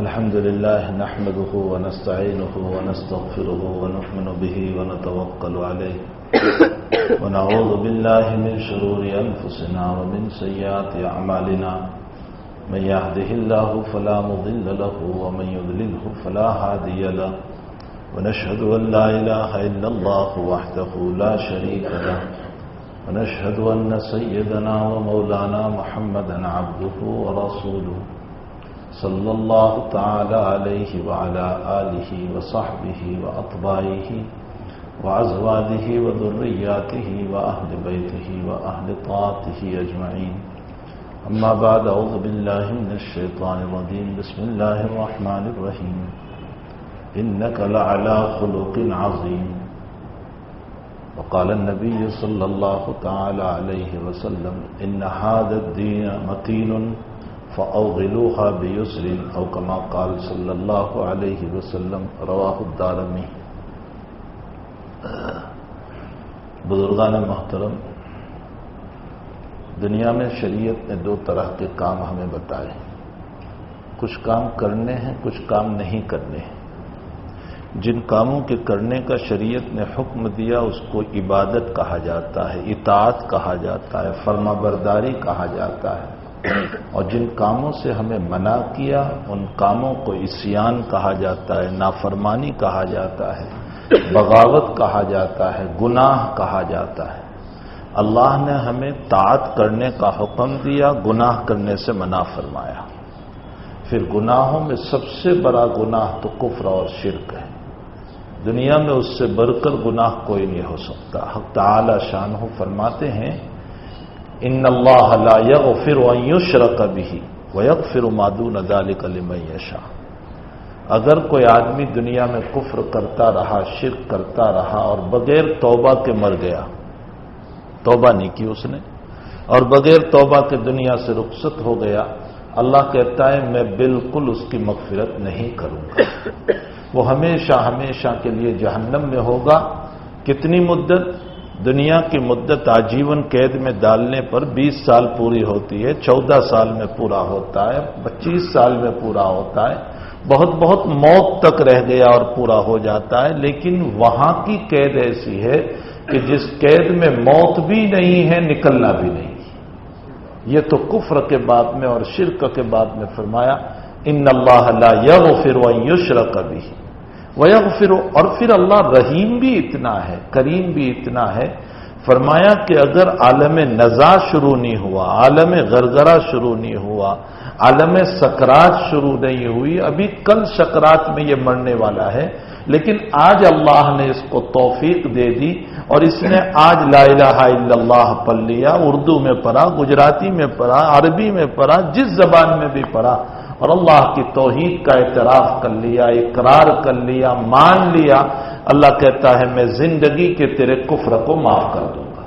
الحمد لله نحمده ونستعينه ونستغفره ونؤمن به ونتوكل عليه ونعوذ بالله من شرور أنفسنا ومن سيئات أعمالنا من يهده الله فلا مضل له ومن يضلله فلا هادي له ونشهد أن لا إله إلا الله وحده لا شريك له ونشهد أن سيدنا ومولانا محمدا عبده ورسوله صلى الله تعالى عليه وعلى آله وصحبه وأطباعه وأزواجه وذرياته وأهل بيته وأهل طاعته أجمعين أما بعد أعوذ بالله من الشيطان الرجيم بسم الله الرحمن الرحيم إنك لعلى خلق عظيم وقال النبي صلى الله تعالى عليه وسلم إن هذا الدين متين فأوغلوها بيسر أو كما قال صلی اللہ علیہ وسلم رواہ الدارمی۔ بزرگان محترم، دنیا میں شریعت نے دو طرح کے کام ہمیں بتائے، کچھ کام کرنے ہیں، کچھ کام نہیں کرنے ہیں۔ جن کاموں کے کرنے کا شریعت نے حکم دیا اس کو عبادت کہا جاتا ہے، اطاعت کہا جاتا ہے، فرما برداری کہا جاتا ہے، اور جن کاموں سے ہمیں منع کیا ان کاموں کو عصیان کہا جاتا ہے، نافرمانی کہا جاتا ہے، بغاوت کہا جاتا ہے، گناہ کہا جاتا ہے۔ اللہ نے ہمیں طاعت کرنے کا حکم دیا، گناہ کرنے سے منع فرمایا۔ پھر گناہوں میں سب سے بڑا گناہ تو کفر اور شرک ہے، دنیا میں اس سے بڑھ کر گناہ کوئی نہیں ہو سکتا۔ حق تعالی شانہ فرماتے ہیں ان اللہ لا یغفر ان یشرک بہ ویغفر ما دون ذلک لمن یشاء۔ اگر کوئی آدمی دنیا میں کفر کرتا رہا، شرک کرتا رہا اور بغیر توبہ کے مر گیا، توبہ نہیں کی اس نے، اور بغیر توبہ کے دنیا سے رخصت ہو گیا، اللہ کہتا ہے میں بالکل اس کی مغفرت نہیں کروں گا، وہ ہمیشہ ہمیشہ کے لیے جہنم میں ہوگا۔ کتنی مدت؟ دنیا کی مدت آجیون قید میں ڈالنے پر 20 سال پوری ہوتی ہے، 14 سال میں پورا ہوتا ہے، 25 سال میں پورا ہوتا ہے، بہت موت تک رہ گیا اور پورا ہو جاتا ہے۔ لیکن وہاں کی قید ایسی ہے کہ جس قید میں موت بھی نہیں ہے، نکلنا بھی نہیں۔ یہ تو کفر کے بعد میں اور شرک کے بعد میں فرمایا ان اللہ لا یغفر ان یشرک بہ ویغفر، اور پھر اللہ رحیم بھی اتنا ہے، کریم بھی اتنا ہے، فرمایا کہ اگر عالم نزا شروع نہیں ہوا، عالم غرغرہ شروع نہیں ہوا، عالم سکرات شروع نہیں ہوئی، ابھی کل سکرات میں یہ مرنے والا ہے، لیکن آج اللہ نے اس کو توفیق دے دی اور اس نے آج لا الہ الا اللہ پڑھ لیا، اردو میں پڑھا، گجراتی میں پڑھا، عربی میں پڑھا، جس زبان میں بھی پڑھا، اور اللہ کی توحید کا اعتراف کر لیا، اقرار کر لیا، مان لیا، اللہ کہتا ہے میں زندگی کے تیرے کفر کو معاف کر دوں گا،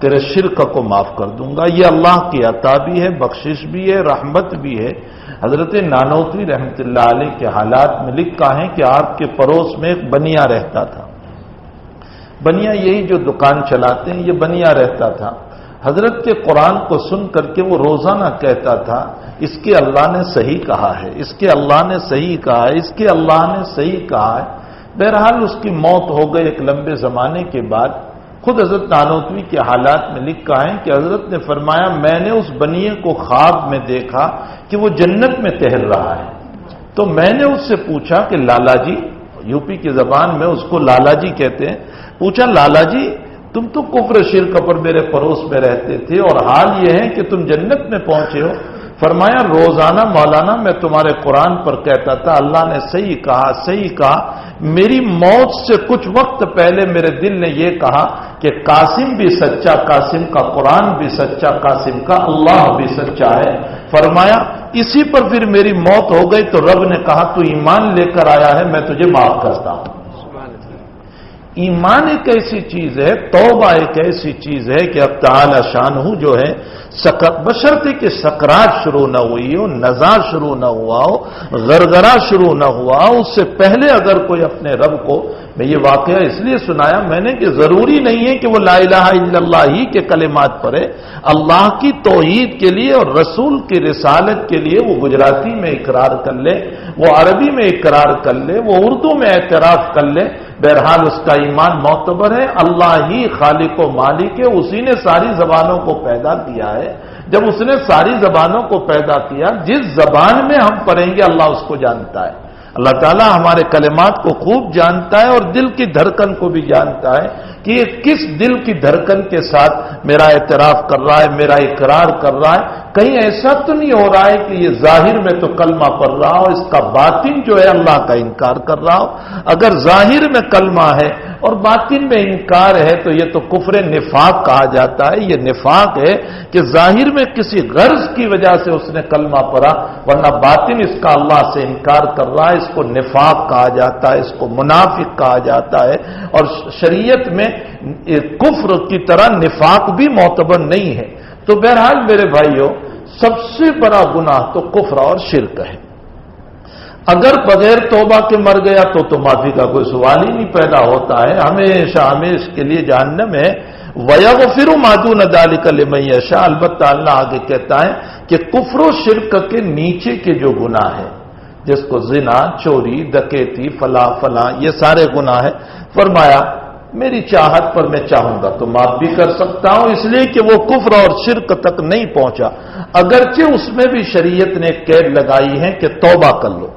تیرے شرک کو معاف کر دوں گا۔ یہ اللہ کی عطا بھی ہے، بخشش بھی ہے، رحمت بھی ہے۔ حضرت نانوتوی رحمۃ اللہ علیہ کے حالات میں لکھا ہے کہ آپ کے پڑوس میں ایک بنیا رہتا تھا، بنیا یہی جو دکان چلاتے ہیں، یہ بنیا رہتا تھا۔ حضرت کے قرآن کو سن کر کے وہ روزانہ کہتا تھا اس کے اللہ نے صحیح کہا ہے، اس کے اللہ نے صحیح کہا ہے، اس کے اللہ نے صحیح کہا ہے۔ بہرحال اس کی موت ہو گئی ایک لمبے زمانے کے بعد۔ خود حضرت نانوتوی کے حالات میں لکھا ہے کہ حضرت نے فرمایا میں نے اس بنیے کو خواب میں دیکھا کہ وہ جنت میں ٹہل رہا ہے، تو میں نے اس سے پوچھا کہ لالا جی، یو پی کی زبان میں اس کو لالا جی کہتے ہیں، پوچھا لالا جی تم تو کفر شرک پر میرے پڑوس میں رہتے تھے اور حال یہ ہے کہ تم جنت میں پہنچے ہو؟ فرمایا روزانہ مولانا میں تمہارے قرآن پر کہتا تھا اللہ نے صحیح کہا، صحیح کہا، میری موت سے کچھ وقت پہلے میرے دل نے یہ کہا کہ قاسم بھی سچا، قاسم کا قرآن بھی سچا، قاسم کا اللہ بھی سچا ہے۔ فرمایا اسی پر پھر میری موت ہو گئی تو رب نے کہا تو ایمان لے کر آیا ہے، میں تجھے معاف کرتا ہوں۔ ایمان ایک ایسی چیز ہے، توبہ ایک ایسی چیز ہے کہ اب تعالی شانہ جو ہے بشرطے کہ سکرات شروع نہ ہوئی ہو، نزا شروع نہ ہوا ہو، غرغرہ شروع نہ ہوا ہو، اس سے پہلے اگر کوئی اپنے رب کو میں یہ واقعہ اس لیے سنایا میں نے کہ ضروری نہیں ہے کہ وہ لا الہ الا اللہ ہی کے کلمات پڑھے، اللہ کی توحید کے لیے اور رسول کی رسالت کے لیے وہ گجراتی میں اقرار کر لے، وہ عربی میں اقرار کر لے، وہ اردو میں اعتراف کر لے، بہرحال اس کا ایمان معتبر ہے۔ اللہ ہی خالق و مالک ہے، اسی نے ساری زبانوں کو پیدا کیا ہے۔ جب اس نے ساری زبانوں کو پیدا کیا، جس زبان میں ہم پڑھیں گے اللہ اس کو جانتا ہے۔ اللہ تعالیٰ ہمارے کلمات کو خوب جانتا ہے اور دل کی دھڑکن کو بھی جانتا ہے کہ یہ کس دل کی دھڑکن کے ساتھ میرا اعتراف کر رہا ہے، میرا اقرار کر رہا ہے۔ کہیں ایسا تو نہیں ہو رہا ہے کہ یہ ظاہر میں تو کلمہ پڑھ رہا ہو، اس کا باطن جو ہے اللہ کا انکار کر رہا ہو۔ اگر ظاہر میں کلمہ ہے اور باطن میں انکار ہے تو یہ تو کفر نفاق کہا جاتا ہے۔ یہ نفاق ہے کہ ظاہر میں کسی غرض کی وجہ سے اس نے کلمہ پڑھا، ورنہ باطن اس کا اللہ سے انکار کر رہا ہے۔ اس کو نفاق کہا جاتا ہے، اس کو منافق کہا جاتا ہے، اور شریعت میں کفر کی طرح نفاق بھی معتبر نہیں ہے۔ تو بہرحال میرے بھائیوں، سب سے بڑا گناہ تو کفر اور شرک ہے۔ اگر بغیر توبہ کے مر گیا تو معافی کا کوئی سوال ہی نہیں پیدا ہوتا ہے، ہمیشہ ہمیشہ کے لیے جہنم ہے۔ وَيَغْفِرُ مَا دُونَ ذَلِكَ لِمَن يَشَاءُ، البتہ اللہ آگے کہتا ہے کہ کفر و شرک کے نیچے کے جو گناہ ہے، جس کو زنا، چوری، ڈکیتی، فلاں یہ سارے گناہ ہیں، فرمایا میری چاہت پر میں چاہوں گا تو معاف بھی کر سکتا ہوں، اس لیے کہ وہ کفر اور شرک تک نہیں پہنچا، اگرچہ اس میں بھی شریعت نے قید لگائی ہے کہ توبہ کر لو۔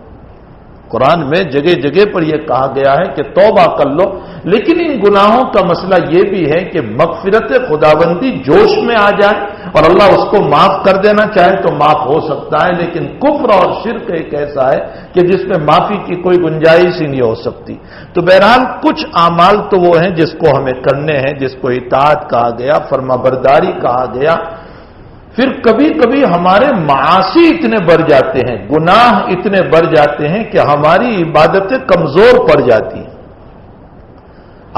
قرآن میں جگہ جگہ پر یہ کہا گیا ہے کہ توبہ کر لو، لیکن ان گناہوں کا مسئلہ یہ بھی ہے کہ مغفرت خداوندی جوش میں آ جائے اور اللہ اس کو معاف کر دینا چاہے تو معاف ہو سکتا ہے، لیکن کفر اور شرک ایک ایسا ہے کہ جس میں معافی کی کوئی گنجائش ہی نہیں ہو سکتی۔ تو بہرحال کچھ اعمال تو وہ ہیں جس کو ہمیں کرنے ہیں، جس کو اطاعت کہا گیا، فرما برداری کہا گیا۔ پھر کبھی کبھی ہمارے معاصی اتنے بڑھ جاتے ہیں، گناہ اتنے بڑھ جاتے ہیں کہ ہماری عبادتیں کمزور پڑ جاتی ہیں۔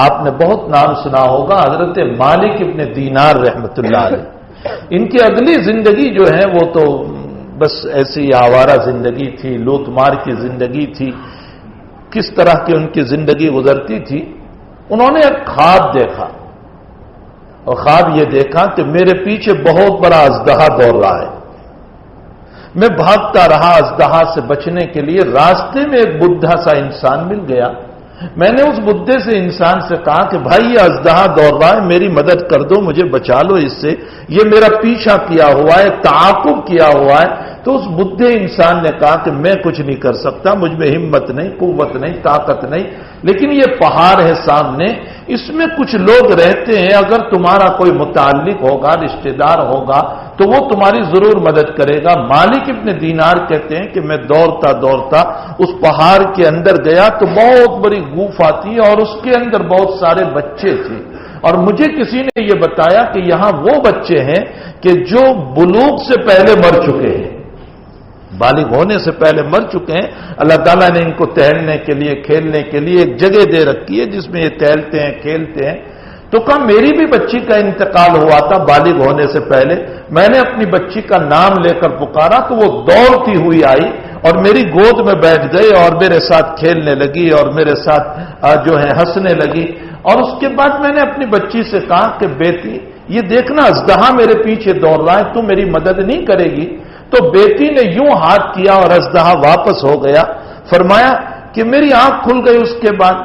آپ نے بہت نام سنا ہوگا حضرت مالک ابن دینار رحمۃ اللہ علیہ، ان کی اگلی زندگی جو ہے وہ تو بس ایسی آوارہ زندگی تھی، لوٹ مار کی زندگی تھی۔ کس طرح کی ان کی زندگی گزرتی تھی؟ انہوں نے ایک خواب دیکھا، اور خواب یہ دیکھا کہ میرے پیچھے بہت بڑا اژدہا دوڑ رہا ہے، میں بھاگتا رہا اژدہا سے بچنے کے لیے، راستے میں ایک بڈھا سا انسان مل گیا۔ میں نے اس بڈھے سے انسان سے کہا کہ بھائی یہ اژدہا دوڑ رہا ہے، میری مدد کر دو، مجھے بچا لو اس سے، یہ میرا پیچھا کیا ہوا ہے، تعاقب کیا ہوا ہے۔ تو اس بڈھے انسان نے کہا کہ میں کچھ نہیں کر سکتا، مجھ میں ہمت نہیں، قوت نہیں، طاقت نہیں، لیکن یہ پہاڑ ہے سامنے، اس میں کچھ لوگ رہتے ہیں، اگر تمہارا کوئی متعلق ہوگا، رشتہ دار ہوگا تو وہ تمہاری ضرور مدد کرے گا۔ مالک ابن دینار کہتے ہیں کہ میں دوڑتا دوڑتا اس پہاڑ کے اندر گیا تو بہت بڑی گوفا تھی اور اس کے اندر بہت سارے بچے تھے، اور مجھے کسی نے یہ بتایا کہ یہاں وہ بچے ہیں کہ جو بلوغ سے پہلے مر چکے ہیں، بالغ ہونے سے پہلے مر چکے ہیں۔ اللہ تعالیٰ نے ان کو ٹہلنے کے لیے، کھیلنے کے لیے ایک جگہ دے رکھی ہے جس میں یہ ٹہلتے ہیں، کھیلتے ہیں۔ تو کہا میری بھی بچی کا انتقال ہوا تھا بالغ ہونے سے پہلے، میں نے اپنی بچی کا نام لے کر پکارا تو وہ دوڑتی ہوئی آئی اور میری گود میں بیٹھ گئی اور میرے ساتھ کھیلنے لگی اور میرے ساتھ جو ہے ہنسنے لگی۔ اور اس کے بعد میں نے اپنی بچی سے کہا کہ بیٹی یہ دیکھنا اژدہا میرے پیچھے دوڑ رہا ہے، تم میری مدد نہیں کرے گی؟ تو بیٹی نے یوں ہاتھ کیا اور اژدہا واپس ہو گیا۔ فرمایا کہ میری آنکھ کھل گئی اس کے بعد،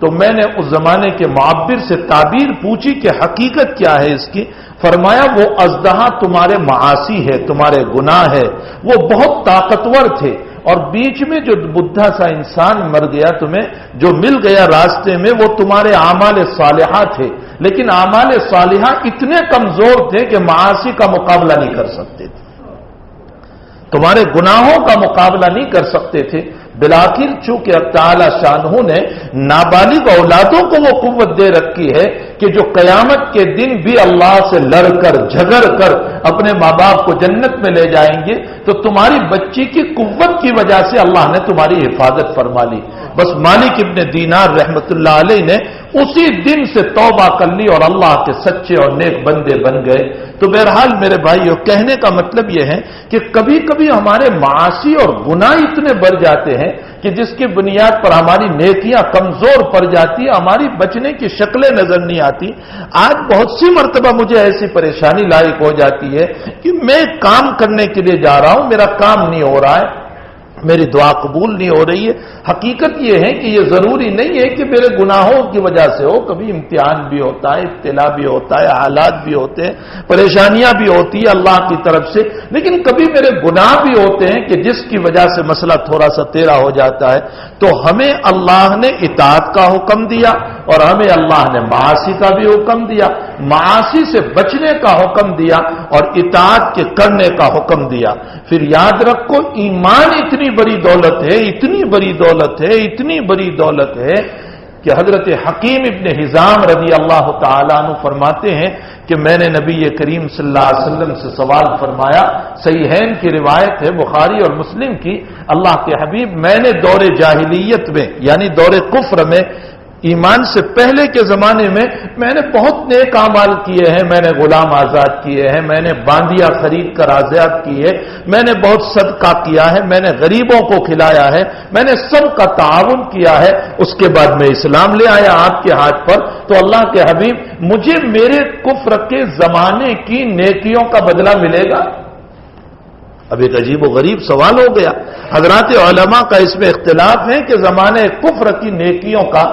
تو میں نے اس زمانے کے معبر سے تعبیر پوچھی کہ حقیقت کیا ہے اس کی۔ فرمایا وہ اژدہا تمہارے معاصی ہے، تمہارے گناہ ہے، وہ بہت طاقتور تھے، اور بیچ میں جو بڈھا سا انسان مر گیا تمہیں جو مل گیا راستے میں، وہ تمہارے اعمال صالحہ تھے، لیکن اعمال صالحہ اتنے کمزور تھے کہ معاصی کا مقابلہ نہیں کر سکتے تھے، تمہارے گناہوں کا مقابلہ نہیں کر سکتے تھے۔ بلاخر چونکہ اب تعالی شانہ نے نابالغ اولادوں کو وہ قوت دے رکھی ہے کہ جو قیامت کے دن بھی اللہ سے لڑ کر جھگڑ کر اپنے ماں باپ کو جنت میں لے جائیں گے تو تمہاری بچی کی قوت کی وجہ سے اللہ نے تمہاری حفاظت فرما لی. بس مالک ابن دینار رحمت اللہ علیہ نے اسی دن سے توبہ کر لی اور اللہ کے سچے اور نیک بندے بن گئے. تو بہرحال میرے بھائیو، کہنے کا مطلب یہ ہے کہ کبھی کبھی ہمارے معاصی اور گناہ اتنے بڑھ جاتے ہیں کہ جس کی بنیاد پر ہماری نیکیاں کمزور پڑ جاتی ہیں، ہماری بچنے کی شکلیں نظر نہیں آتی. آج بہت سی مرتبہ مجھے ایسی پریشانی لاحق ہو جاتی ہے کہ میں کام کرنے کے لیے جا رہا ہوں، میرا کام نہیں ہو رہا ہے، میری دعا قبول نہیں ہو رہی ہے. حقیقت یہ ہے کہ یہ ضروری نہیں ہے کہ میرے گناہوں کی وجہ سے ہو. کبھی امتحان بھی ہوتا ہے، ابتلا بھی ہوتا ہے، حالات بھی ہوتے ہیں، پریشانیاں بھی ہوتی ہیں اللہ کی طرف سے. لیکن کبھی میرے گناہ بھی ہوتے ہیں کہ جس کی وجہ سے مسئلہ تھوڑا سا ٹیڑھا ہو جاتا ہے. تو ہمیں اللہ نے اطاعت کا حکم دیا اور ہمیں اللہ نے معاصی کا بھی حکم دیا، معاصی سے بچنے کا حکم دیا اور اطاعت کے کرنے کا حکم دیا. پھر یاد رکھو، ایمان اتنی بڑی دولت ہے، اتنی بڑی دولت ہے، اتنی بڑی دولت ہے کہ حضرت حکیم ابن حزام رضی اللہ تعالیٰ عنہ فرماتے ہیں کہ میں نے نبی کریم صلی اللہ علیہ وسلم سے سوال فرمایا. صحیحین کی روایت ہے، بخاری اور مسلم کی. اللہ کے حبیب، میں نے دور جاہلیت میں یعنی دور کفر میں، ایمان سے پہلے کے زمانے میں نے بہت نیک اعمال کیے ہیں. میں نے غلام آزاد کیے ہیں، میں نے باندیاں خرید کر آزاد کی ہے، میں نے بہت صدقہ کیا ہے، میں نے غریبوں کو کھلایا ہے، میں نے سب کا تعاون کیا ہے. اس کے بعد میں اسلام لے آیا آپ کے ہاتھ پر. تو اللہ کے حبیب، مجھے میرے کفر کے زمانے کی نیکیوں کا بدلہ ملے گا؟ اب ایک عجیب و غریب سوال ہو گیا. حضرات علماء کا اس میں اختلاف ہے کہ زمانے کفر کی نیکیوں کا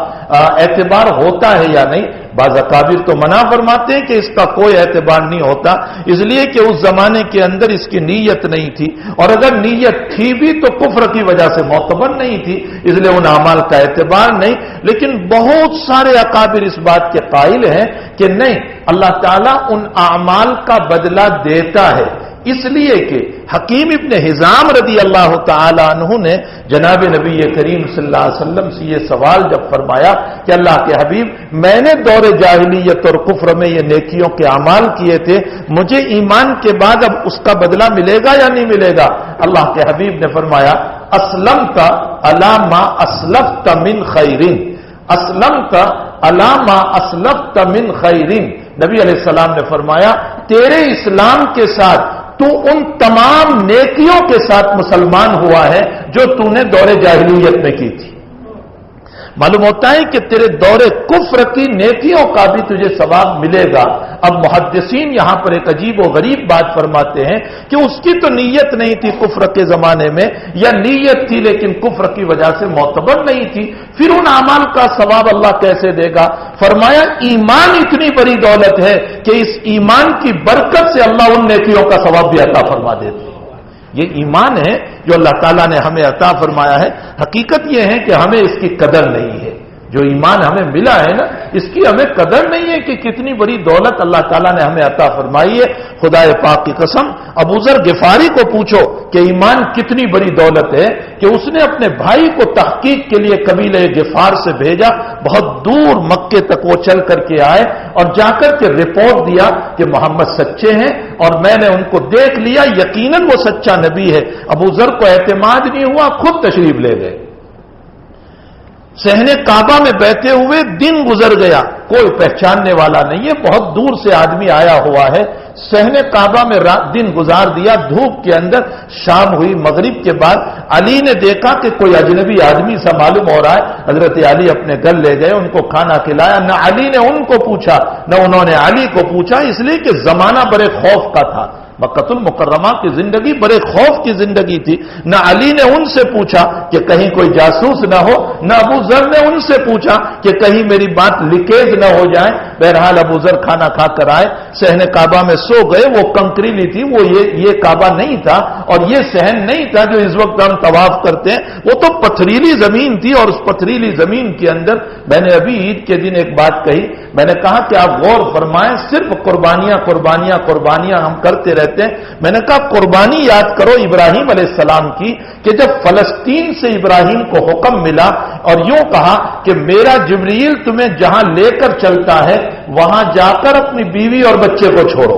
اعتبار ہوتا ہے یا نہیں. بعض اکابر تو منع فرماتے ہیں کہ اس کا کوئی اعتبار نہیں ہوتا، اس لیے کہ اس زمانے کے اندر اس کی نیت نہیں تھی، اور اگر نیت تھی بھی تو کفر کی وجہ سے معتبر نہیں تھی، اس لیے ان اعمال کا اعتبار نہیں. لیکن بہت سارے اکابر اس بات کے قائل ہیں کہ نہیں، اللہ تعالیٰ ان اعمال کا بدلہ دیتا ہے. اس لیے کہ حکیم ابن حزام رضی اللہ تعالی عنہ نے جناب نبی کریم صلی اللہ علیہ وسلم سے یہ سوال جب فرمایا کہ اللہ کے حبیب، میں نے دور جاہلیت اور کفر میں یہ نیکیوں کے اعمال کیے تھے، مجھے ایمان کے بعد اب اس کا بدلہ ملے گا یا نہیں ملے گا؟ اللہ کے حبیب نے فرمایا، اسلمت علی ما اسلفت من خیرین، اسلمت علی ما اسلفت من خیرین. نبی علیہ السلام نے فرمایا، تیرے اسلام کے ساتھ تو ان تمام نیکیوں کے ساتھ مسلمان ہوا ہے جو تو نے دور جاہلیت میں کی تھی. معلوم ہوتا ہے کہ تیرے دور کفر کی نیکیوں کا بھی تجھے ثواب ملے گا. اب محدثین یہاں پر ایک عجیب و غریب بات فرماتے ہیں کہ اس کی تو نیت نہیں تھی کفر کے زمانے میں، یا نیت تھی لیکن کفر کی وجہ سے معتبر نہیں تھی، پھر ان اعمال کا ثواب اللہ کیسے دے گا؟ فرمایا، ایمان اتنی بڑی دولت ہے کہ اس ایمان کی برکت سے اللہ ان نیکیوں کا ثواب بھی عطا فرما دیتے. یہ ایمان ہے جو اللہ تعالیٰ نے ہمیں عطا فرمایا ہے. حقیقت یہ ہے کہ ہمیں اس کی قدر نہیں ہے. جو ایمان ہمیں ملا ہے نا، اس کی ہمیں قدر نہیں ہے کہ کتنی بڑی دولت اللہ تعالیٰ نے ہمیں عطا فرمائی ہے. خدا پاک کی قسم، ابو ذر غفاری کو پوچھو کہ ایمان کتنی بڑی دولت ہے کہ اس نے اپنے بھائی کو تحقیق کے لیے قبیلہ غفار سے بھیجا. بہت دور مکے تک وہ چل کر کے آئے اور جا کر کے رپورٹ دیا کہ محمد سچے ہیں اور میں نے ان کو دیکھ لیا، یقیناً وہ سچا نبی ہے. ابو ذر کو اعتماد نہیں ہوا، خود تشریف لے گئے. صحن کعبہ میں بیٹھے ہوئے دن گزر گیا، کوئی پہچاننے والا نہیں ہے، بہت دور سے آدمی آیا ہوا ہے. صحن کعبہ میں دن گزار دیا دھوپ کے اندر. شام ہوئی، مغرب کے بعد علی نے دیکھا کہ کوئی اجنبی آدمی سا معلوم ہو رہا ہے. حضرت علی اپنے گھر لے گئے، ان کو کھانا کھلایا. نہ علی نے ان کو پوچھا نہ انہوں نے علی کو پوچھا، اس لیے کہ زمانہ بڑے خوف کا تھا. مکۃ المکرمہ کی زندگی بڑے خوف کی زندگی تھی. نہ علی نے ان سے پوچھا کہ کہیں کوئی جاسوس نہ ہو، نہ ابو ذر نے ان سے پوچھا کہ کہیں میری بات لیکیج نہ ہو جائے. بہرحال ابو ذر کھانا کھا کر آئے، صحن کعبہ میں سو گئے. وہ کنکریلی تھی، وہ یہ کعبہ نہیں تھا اور یہ صحن نہیں تھا جو اس وقت ہم طواف کرتے ہیں. وہ تو پتھریلی زمین تھی اور اس پتھریلی زمین کے اندر میں نے ابھی عید کے دن ایک بات کہی. میں نے کہا کہ آپ غور فرمائیں، صرف قربانیاں قربانیاں قربانیاں ہم کرتے رہتے ہیں. میں نے کہا قربانی یاد کرو ابراہیم علیہ السلام کی، کہ جب فلسطین سے ابراہیم کو حکم ملا اور یوں کہا کہ میرا جبریل تمہیں جہاں لے کر چلتا ہے وہاں جا کر اپنی بیوی اور بچے کو چھوڑو.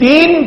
3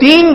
3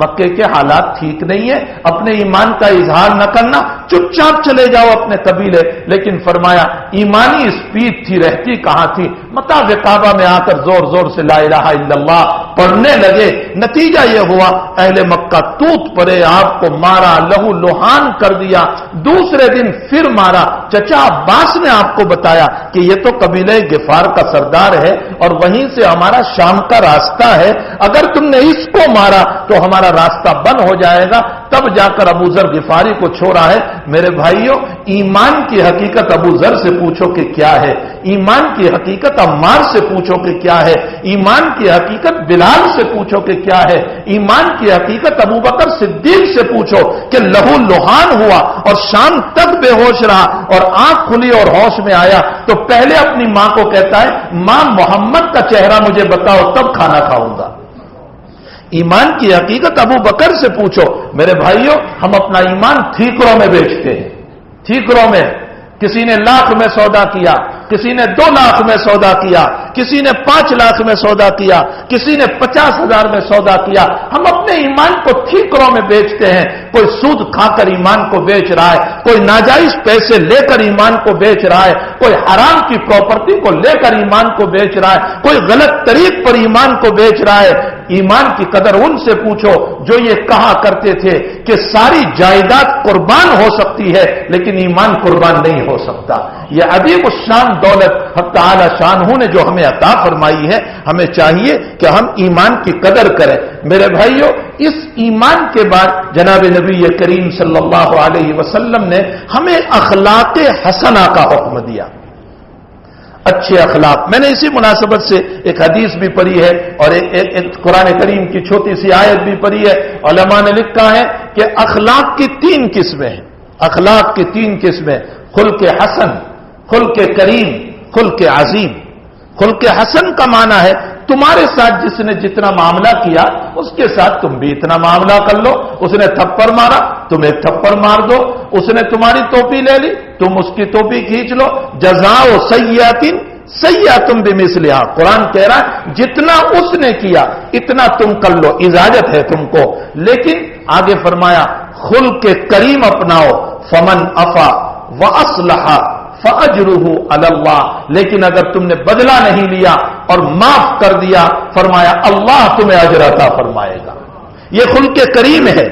مکے کے حالات ٹھیک نہیں ہے، اپنے ایمان کا اظہار نہ کرنا، چپ چاپ چلے جاؤ اپنے قبیلے. لیکن فرمایا ایمانی اسپیڈ تھی، رہتی کہاں تھی؟ مطاف کعبہ میں آ کر زور زور سے لا الہ الا اللہ پڑھنے لگے. نتیجہ یہ ہوا اہل مکہ توت پڑے، آپ کو مارا، لہو لوہان کر دیا. دوسرے دن پھر مارا. چچا عباس نے آپ کو بتایا کہ یہ تو قبیلہ غفار کا سردار ہے اور وہیں سے ہمارا شام کا راستہ ہے، اگر تم نے اس کو مارا تو ہمارا راستہ بند ہو جائے گا. تب جا کر ابو ذر غفاری کو چھوڑا ہے. میرے بھائیوں، ایمان کی حقیقت ابو ذر سے پوچھو کہ کیا ہے، ایمان کی حقیقت عمار سے پوچھو کہ کیا ہے، ایمان کی حقیقت بلال سے پوچھو کہ کیا ہے، ایمان کی حقیقت ابو بکر صدیق سے پوچھو کہ لہو لوہان ہوا اور شام تک بے ہوش رہا اور آنکھ کھلی اور ہوش میں آیا تو پہلے اپنی ماں کو کہتا ہے ماں محمد کا چہرہ مجھے بتاؤ تب کھانا کھاؤں گا. ایمان کی حقیقت ابو بکر سے پوچھو. میرے بھائیوں، ہم اپنا ایمان ٹھیکروں میں بیچتے ہیں، ٹھیکروں میں. کسی نے 1,00,000 میں سودا کیا، کسی نے 2,00,000 میں سودا کیا، کسی نے 5,00,000 میں سودا کیا، کسی نے 50,000 میں سودا کیا. ہم اپنے ایمان کو ٹھیکروں میں بیچتے ہیں. کوئی سود کھا کر ایمان کو بیچ رہا ہے، کوئی ناجائز پیسے لے کر ایمان کو بیچ رہا ہے، کوئی حرام کی پراپرٹی کو لے کر ایمان کو بیچ رہا ہے، کوئی غلط طریق پر ایمان کو بیچ رہا ہے. ایمان کی قدر ان سے پوچھو جو یہ کہا کرتے تھے کہ ساری جائیداد قربان ہو سکتی ہے لیکن ایمان قربان نہیں ہو سکتا. یہ عظیم الشان دولت حق تعالی شانہ نے جو ہمیں عطا فرمائی ہے، ہمیں چاہیے کہ ہم ایمان کی قدر کریں. میرے بھائیوں، اس ایمان کے بعد جناب نبی کریم صلی اللہ علیہ وسلم نے ہمیں اخلاق حسنہ کا حکم دیا. اچھے اخلاق. میں نے اسی مناسبت سے ایک حدیث بھی پڑھی ہے اور ایک قرآن کریم کی چھوٹی سی آیت بھی پڑھی ہے. علماء نے لکھا ہے کہ اخلاق کی 3 قسمیں ہیں. اخلاق کی 3 قسمیں: خلق حسن، خلق کریم، خلق عظیم. خلق حسن کا معنی ہے تمہارے ساتھ جس نے جتنا معاملہ کیا اس کے ساتھ تم بھی اتنا معاملہ کر لو. اس نے تھپڑ مارا تم ایک تھپڑ مار دو. اس نے تمہاری ٹوپی لے لی تم اس کی ٹوپی کھینچ لو. جزاء سیئۃ سیئۃ بمثلھا. قرآن کہہ رہا ہے جتنا اس نے کیا اتنا تم کر لو، اجازت ہے تم کو. لیکن آگے فرمایا خلق کریم اپناؤ. فمن عفا واصلح فاجرہ علی اللہ. لیکن اگر تم نے بدلہ نہیں لیا اور معاف کر دیا، فرمایا اللہ تمہیں اجر عطا فرمائے گا. یہ خلق کریم ہے.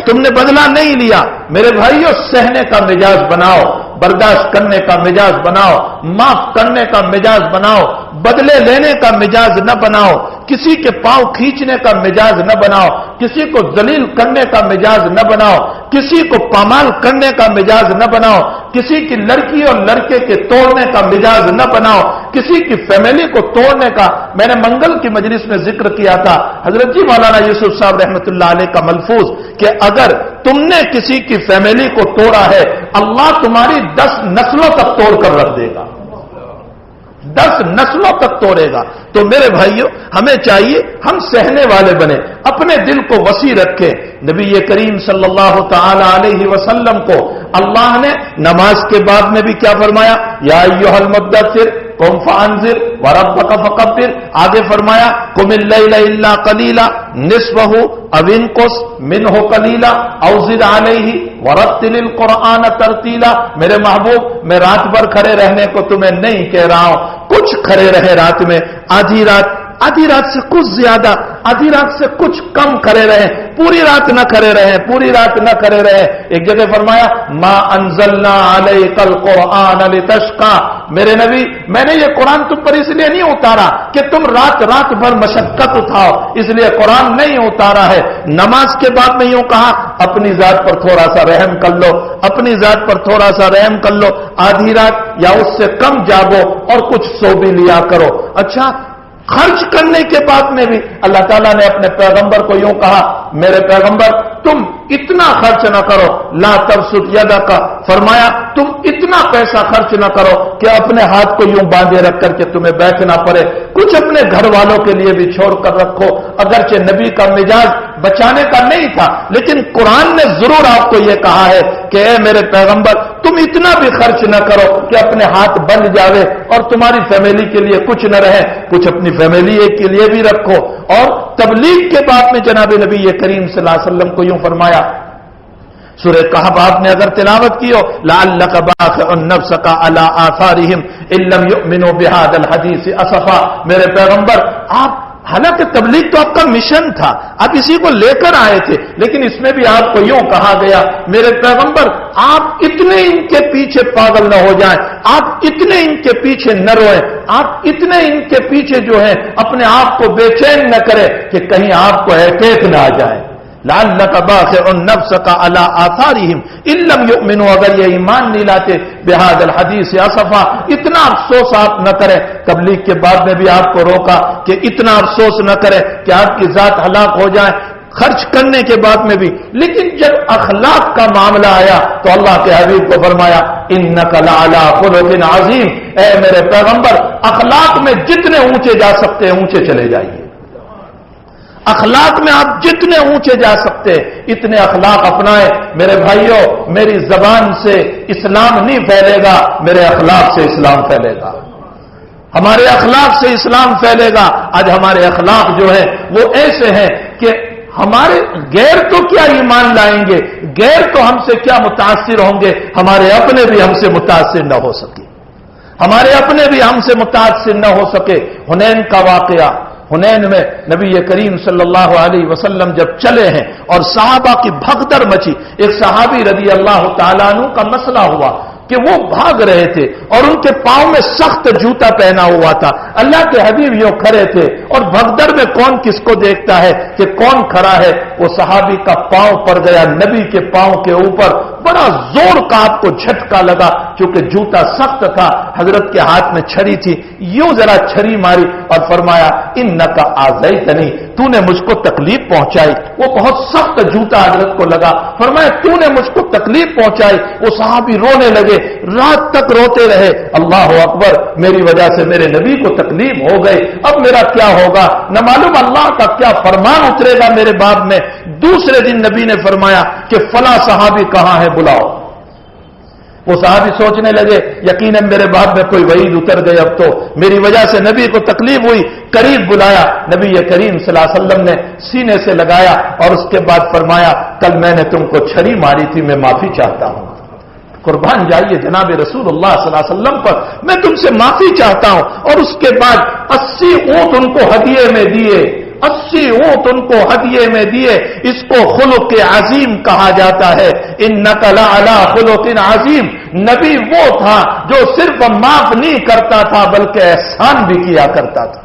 تم نے بدلہ نہیں لیا. میرے بھائیو، سہنے کا مزاج بناؤ، برداشت کرنے کا مزاج بناؤ، معاف کرنے کا مزاج بناؤ، بدلے لینے کا مزاج نہ بناؤ، کسی کے پاؤں کھینچنے کا مزاج نہ بناؤ، کسی کو ذلیل کرنے کا مزاج نہ بناؤ، کسی کو پامال کرنے کا مزاج نہ بناؤ، کسی کی لڑکی اور لڑکے کے توڑنے کا مزاج نہ بناؤ، کسی کی فیملی کو توڑنے کا. میں نے منگل کی مجلس میں ذکر کیا تھا حضرت جی مولانا یوسف صاحب رحمۃ اللہ علیہ کا ملفوظ کہ اگر تم نے کسی کی فیملی کو توڑا ہے اللہ تمہاری 10 نسلوں تک توڑ کر رکھ دے گا. 10 نسلوں تک توڑے گا. تو میرے بھائیوں، ہمیں چاہیے ہم سہنے والے بنے، اپنے دل کو وسیع رکھیں. نبی کریم صلی اللہ تعالی علیہ وسلم کو اللہ نے نماز کے بعد میں بھی کیا فرمایا؟ یا ایھا المدثر قم فانذر وربک فکبر. آگے فرمایا قم اللیل الا قلیلا نصفہ او انقص منہ قلیلا او زد علیہ ورتل القرآن ترتیلا. میرے محبوب، میں رات بھر کھڑے رہنے کو تمہیں نہیں کہہ رہا ہوں، کچھ کھڑے رہے رات میں، آدھی رات سے کچھ زیادہ، آدھی رات سے کچھ کم کھڑے رہے، پوری رات نہ کھڑے رہے، پوری رات نہ کھڑے رہے. ایک جگہ فرمایا ما انزلنا علیک القرآن لتشقى. میرے نبی، میں نے یہ قرآن تم پر اس لیے نہیں اتارا کہ تم رات بھر مشقت اٹھاؤ، اس لیے قرآن نہیں اتارا ہے. نماز کے بعد میں یوں کہا اپنی ذات پر تھوڑا سا رحم کر لو، اپنی ذات پر تھوڑا سا رحم کر لو. آدھی رات یا اس سے کم جاگو اور کچھ سو بھی لیا کرو. اچھا، خرچ کرنے کے بعد میں بھی اللہ تعالیٰ نے اپنے پیغمبر کو یوں کہا میرے پیغمبر تم اتنا خرچ نہ کرو. لا تبسط یدک. فرمایا تم اتنا پیسہ خرچ نہ کرو کہ اپنے ہاتھ کو یوں باندھے رکھ کر کے تمہیں بیٹھنا پڑے. کچھ اپنے گھر والوں کے لیے بھی چھوڑ کر رکھو. اگرچہ نبی کا مزاج بچانے کا نہیں تھا، لیکن قرآن نے ضرور آپ کو یہ کہا ہے کہ اے میرے پیغمبر تم اتنا بھی خرچ نہ کرو کہ اپنے ہاتھ بند جاوے اور تمہاری فیملی کے لیے کچھ نہ رہے، کچھ اپنی فیملی کے لیے بھی رکھو۔ اور تبلیغ کے بعد میں جناب نبی کریم صلی اللہ علیہ وسلم کو یوں فرمایا، سورہ کہف آپ نے اگر تلاوت کی ہو، لعلک باخع نفسک علی آثارہم ان لم یؤمنوا بہذا الحدیث اسفا، میرے پیغمبر آپ، حالانکہ تبلیغ تو آپ کا مشن تھا، آپ اسی کو لے کر آئے تھے، لیکن اس میں بھی آپ کو یوں کہا گیا میرے پیغمبر آپ اتنے ان کے پیچھے پاگل نہ ہو جائیں، آپ اتنے ان کے پیچھے نہ روئیں، آپ اتنے ان کے پیچھے جو ہے اپنے آپ کو بے چین نہ کریں کہ کہیں آپ کو احتیاط نہ آ جائے۔ لعلک باخع نفسک علی آثارہم ان لم یؤمنوا، اگر یہ ایمان نہیں لاتے بہذا الحدیث اسفا، اتنا افسوس آپ نہ کریں۔ تبلیغ کے بعد میں بھی آپ کو روکا کہ اتنا افسوس نہ کریں کہ آپ کی ذات ہلاک ہو جائے، خرچ کرنے کے بعد میں بھی۔ لیکن جب اخلاق کا معاملہ آیا تو اللہ کے حبیب کو فرمایا انک لعلی خلق عظیم، اے میرے پیغمبر اخلاق میں جتنے اونچے جا سکتے ہیں اونچے چلے جائیے، اخلاق میں آپ جتنے اونچے جا سکتے اتنے اخلاق اپنائیں۔ میرے بھائیوں، میری زبان سے اسلام نہیں پھیلے گا، میرے اخلاق سے اسلام پھیلے گا، ہمارے اخلاق سے اسلام پھیلے گا۔ آج ہمارے اخلاق جو ہیں وہ ایسے ہیں کہ ہمارے غیر تو کیا ایمان لائیں گے، غیر تو ہم سے کیا متاثر ہوں گے، ہمارے اپنے بھی ہم سے متاثر نہ ہو سکے، ہمارے اپنے بھی ہم سے متاثر نہ ہو سکے۔ حنین کا واقعہ، حنین میں نبی کریم صلی اللہ علیہ وسلم جب چلے ہیں اور صحابہ کی بھگدڑ مچی، ایک صحابی رضی اللہ تعالیٰ عنہ کا مسئلہ ہوا کہ وہ بھاگ رہے تھے اور ان کے پاؤں میں سخت جوتا پہنا ہوا تھا، اللہ کے حبیب یوں کھڑے تھے اور بھگدڑ میں کون کس کو دیکھتا ہے کہ کون کھڑا ہے، وہ صحابی کا پاؤں پڑ گیا نبی کے پاؤں کے اوپر، بڑا زور کا آپ کو جھٹکا لگا، چونکہ جوتا سخت تھا، حضرت کے ہاتھ میں چھری تھی، یوں ذرا چھری ماری اور فرمایا انک آذیتنی، تو نے مجھ کو تکلیف پہنچائی۔ وہ بہت سخت جوتا حضرت کو لگا، فرمایا تو نے مجھ کو تکلیف پہنچائی۔ وہ صحابی رونے لگے، رات تک روتے رہے، اللہ اکبر، میری وجہ سے میرے نبی کو تکلیف ہو گئی، اب میرا کیا ہوگا، نہ معلوم اللہ کا کیا فرمان اترے گا میرے باب میں۔ دوسرے دن نبی نے فرمایا کہ فلاں صحابی کہاں ہے، بلاؤ۔ وہ صحابی سوچنے لگے یقیناً میرے باب میں کوئی وعید اتر گئی، اب تو میری وجہ سے نبی کو تکلیف ہوئی، قریب بلایا، نبی کریم صلی اللہ علیہ وسلم نے سینے سے لگایا اور اس کے بعد فرمایا کل میں نے تم کو چھری ماری تھی، میں معافی چاہتا ہوں۔ قربان جائیے جناب رسول اللہ صلی اللہ علیہ وسلم پر، میں تم سے معافی چاہتا ہوں۔ اور اس کے بعد 80 اونٹ ان کو ہدیے میں دیے، 80 اونٹ ان کو ہدیے میں دیے۔ اس کو خلق عظیم کہا جاتا ہے، انک لعلی خلق عظیم۔ نبی وہ تھا جو صرف معاف نہیں کرتا تھا بلکہ احسان بھی کیا کرتا تھا،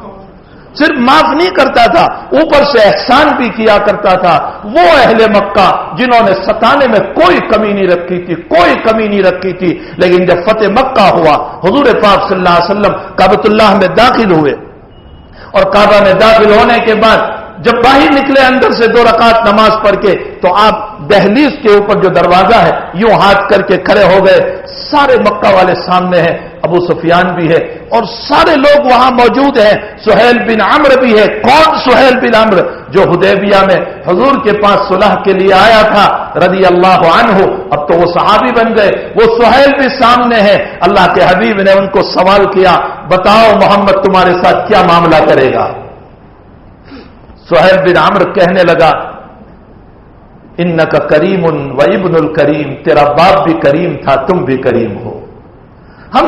صرف معاف نہیں کرتا تھا اوپر سے احسان بھی کیا کرتا تھا۔ وہ اہل مکہ جنہوں نے ستانے میں کوئی کمی نہیں رکھی تھی، کوئی کمی نہیں رکھی تھی، لیکن جب فتح مکہ ہوا، حضور پاک صلی اللہ علیہ وسلم کعبۃ اللہ میں داخل ہوئے اور کعبہ میں داخل ہونے کے بعد جب باہر نکلے اندر سے 2 رکعت نماز پڑھ کے، تو آپ دہلیز کے اوپر جو دروازہ ہے یوں ہاتھ کر کے کھڑے ہو گئے، سارے مکہ والے سامنے ہیں، ابو سفیان بھی ہے اور سارے لوگ وہاں موجود ہیں، سہیل بن عمرو بھی ہے۔ کون سہیل بن عمرو؟ جو حدیبیہ میں حضور کے پاس صلح کے لیے آیا تھا رضی اللہ عنہ، اب تو وہ صحابی بن گئے، وہ سہیل بھی سامنے ہے۔ اللہ کے حبیب نے ان کو سوال کیا بتاؤ محمد تمہارے ساتھ کیا معاملہ کرے گا؟ سہیل بن عمرو کہنے لگا انک کریم و ابن الکریم، تیرا باپ بھی کریم تھا، تم بھی کریم ہو، ہم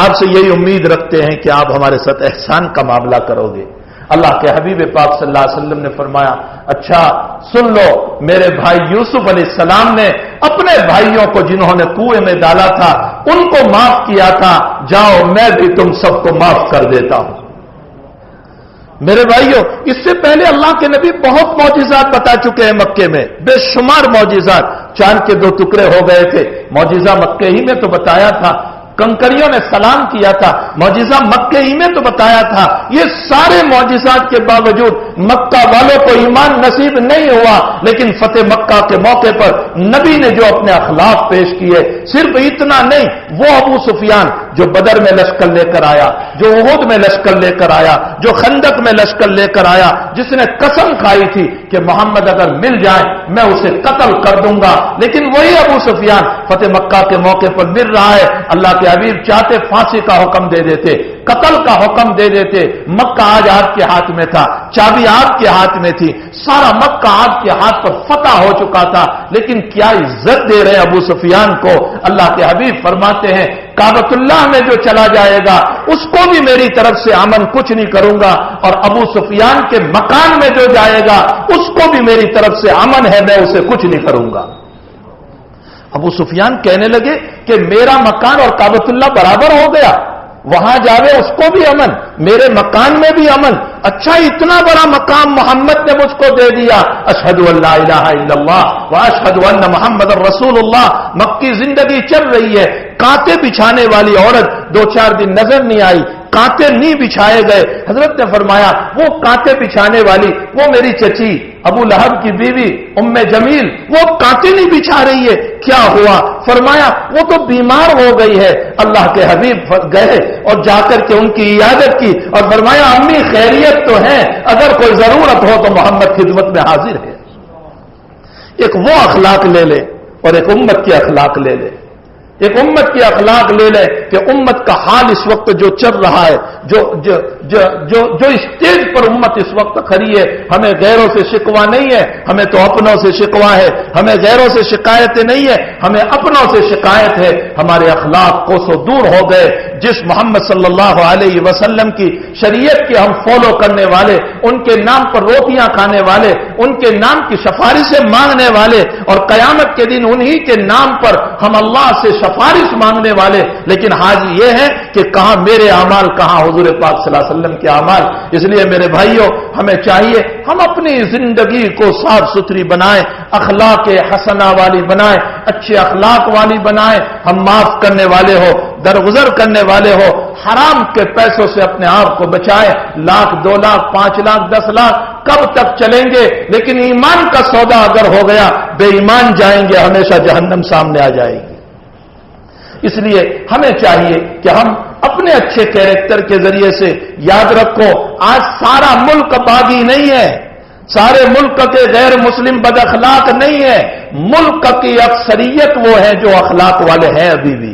آپ سے یہی امید رکھتے ہیں کہ آپ ہمارے ساتھ احسان کا معاملہ کرو گے۔ اللہ کے حبیب پاک صلی اللہ علیہ وسلم نے فرمایا اچھا سن لو، میرے بھائی یوسف علیہ السلام نے اپنے بھائیوں کو جنہوں نے کنویں میں ڈالا تھا ان کو معاف کیا تھا، جاؤ میں بھی تم سب کو معاف کر دیتا ہوں۔ میرے بھائیوں، اس سے پہلے اللہ کے نبی بہت معجزات بتا چکے ہیں مکے میں، بے شمار معجزات، چاند کے 2 ٹکڑے ہو گئے تھے، معجزہ مکے ہی میں تو بتایا تھا، کنکریوں نے سلام کیا تھا، معجزہ مکے ہی میں تو بتایا تھا۔ یہ سارے معجزات کے باوجود مکہ والوں کو ایمان نصیب نہیں ہوا، لیکن فتح مکہ کے موقع پر نبی نے جو اپنے اخلاق پیش کیے، صرف اتنا نہیں، وہ ابو سفیان جو بدر میں لشکر لے کر آیا، جو احد میں لشکر لے کر آیا، جو خندق میں لشکر لے کر آیا، جس نے قسم کھائی تھی کہ محمد اگر مل جائے میں اسے قتل کر دوں گا، لیکن وہی ابو سفیان فتح مکہ کے موقع پر مل رہا ہے۔ اللہ کے حبیب چاہتے پھانسی کا حکم دے دیتے، قتل کا حکم دے دیتے۔ مکہ آج آپ کے ہاتھ میں تھا، چابی آپ کے ہاتھ میں تھی، سارا مکہ آپ کے ہاتھ پر فتح ہو چکا تھا، لیکن کیا عزت دے رہے ابو سفیان کو؟ اللہ کے حبیب فرماتے ہیں کعبۃ اللہ میں جو چلا جائے گا اس کو بھی میری طرف سے امن کچھ نہیں کروں گا، اور ابو سفیان کے مکان میں جو جائے گا اس کو بھی میری طرف سے امن ہے، میں اسے کچھ نہیں کروں گا۔ ابو سفیان کہنے لگے کہ میرا مکان اور کعبۃ اللہ برابر ہو گیا، وہاں جاوے اس کو بھی امن، میرے مکان میں بھی امن۔ اچھا اتنا بڑا مقام محمد نے مجھ کو دے دیا، اشہد ان لا الہ الا اللہ واشہد ان محمد رسول اللہ۔ مکی زندگی چل رہی ہے، کانٹے بچھانے والی عورت 2-4 دن نظر نہیں آئی، کانٹے نہیں بچھائے گئے۔ حضرت نے فرمایا وہ کانٹے بچھانے والی وہ میری چچی ابو لہب کی بیوی ام جمیل، وہ کانٹے نہیں بچھا رہی ہے، کیا ہوا؟ فرمایا وہ تو بیمار ہو گئی ہے۔ اللہ کے حبیب گئے اور جا کر کے ان کی عیادت کی اور فرمایا امی خیریت تو ہے، اگر کوئی ضرورت ہو تو محمد خدمت میں حاضر ہے۔ ایک وہ اخلاق لے لے اور ایک امت کی اخلاق لے لے، ایک امت کی اخلاق لے لے کہ امت کا حال اس وقت جو چل رہا ہے، جو اسٹیج پر امت اس وقت کھڑی ہے، ہمیں غیروں سے شکوہ نہیں ہے، ہمیں تو اپنوں سے شکوہ ہے، ہمیں غیروں سے شکایتیں نہیں ہے، ہمیں اپنوں سے شکایت ہے۔ ہمارے اخلاق کوسوں دور ہو گئے۔ جس محمد صلی اللہ علیہ وسلم کی شریعت کے ہم فالو کرنے والے، ان کے نام پر روٹیاں کھانے والے، ان کے نام کی سفارشیں مانگنے والے، اور قیامت کے دن انہی کے نام پر ہم اللہ سے سفارش مانگنے والے، لیکن حال یہ ہے کہ کہاں میرے اعمال، کہاں حضور پاک صلی اللہ علیہ وسلم کے اعمال۔ اس لیے میرے بھائیوں ہمیں چاہیے ہم اپنی زندگی کو صاف ستھری بنائیں، اخلاق حسنہ والی بنائیں، اچھے اخلاق والی بنائیں۔ ہم معاف کرنے والے ہو، درگزر کرنے والے ہو، حرام کے پیسوں سے اپنے آپ کو بچائیں۔ 1,00,000 2,00,000 5,00,000 10,00,000 کب تک چلیں گے؟ لیکن ایمان کا سودا اگر ہو گیا بے ایمان جائیں گے، ہمیشہ جہنم سامنے آ جائے گی۔ اس لیے ہمیں چاہیے کہ ہم اپنے اچھے کیریکٹر کے ذریعے سے، یاد رکھو آج سارا ملک باغی نہیں ہے، سارے ملک کے غیر مسلم بد اخلاق نہیں ہے، ملک کی اکثریت وہ ہے جو اخلاق والے ہیں، ابھی بھی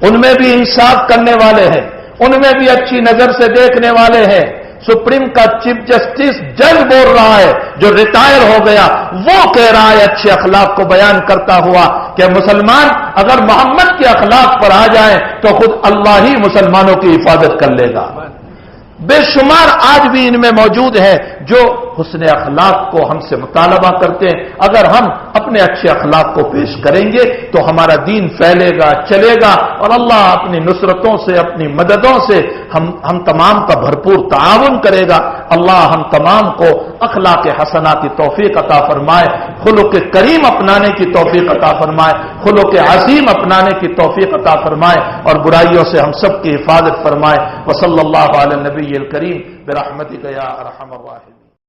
ان میں بھی انصاف کرنے والے ہیں، ان میں بھی اچھی نظر سے دیکھنے والے ہیں۔ سپریم کا چیف جسٹس جج بول رہا ہے جو ریٹائر ہو گیا، وہ کہہ رہا ہے اچھے اخلاق کو بیان کرتا ہوا کہ مسلمان اگر محمد کے اخلاق پر آ جائیں تو خود اللہ ہی مسلمانوں کی حفاظت کر لے گا۔ بے شمار آج بھی ان میں موجود ہیں جو حسن اخلاق کو ہم سے مطالبہ کرتے ہیں۔ اگر ہم اپنے اچھے اخلاق کو پیش کریں گے تو ہمارا دین پھیلے گا، چلے گا، اور اللہ اپنی نصرتوں سے، اپنی مددوں سے ہم تمام کا بھرپور تعاون کرے گا۔ اللہ ہم تمام کو اخلاق حسنہ کی توفیق عطا فرمائے، خلق کریم اپنانے کی توفیق عطا فرمائے، خلق عظیم اپنانے کی توفیق عطا فرمائے، اور برائیوں سے ہم سب کی حفاظت فرمائے۔ وصلی اللہ علی النبی الکریم برحمتک یا ارحم الراحمین۔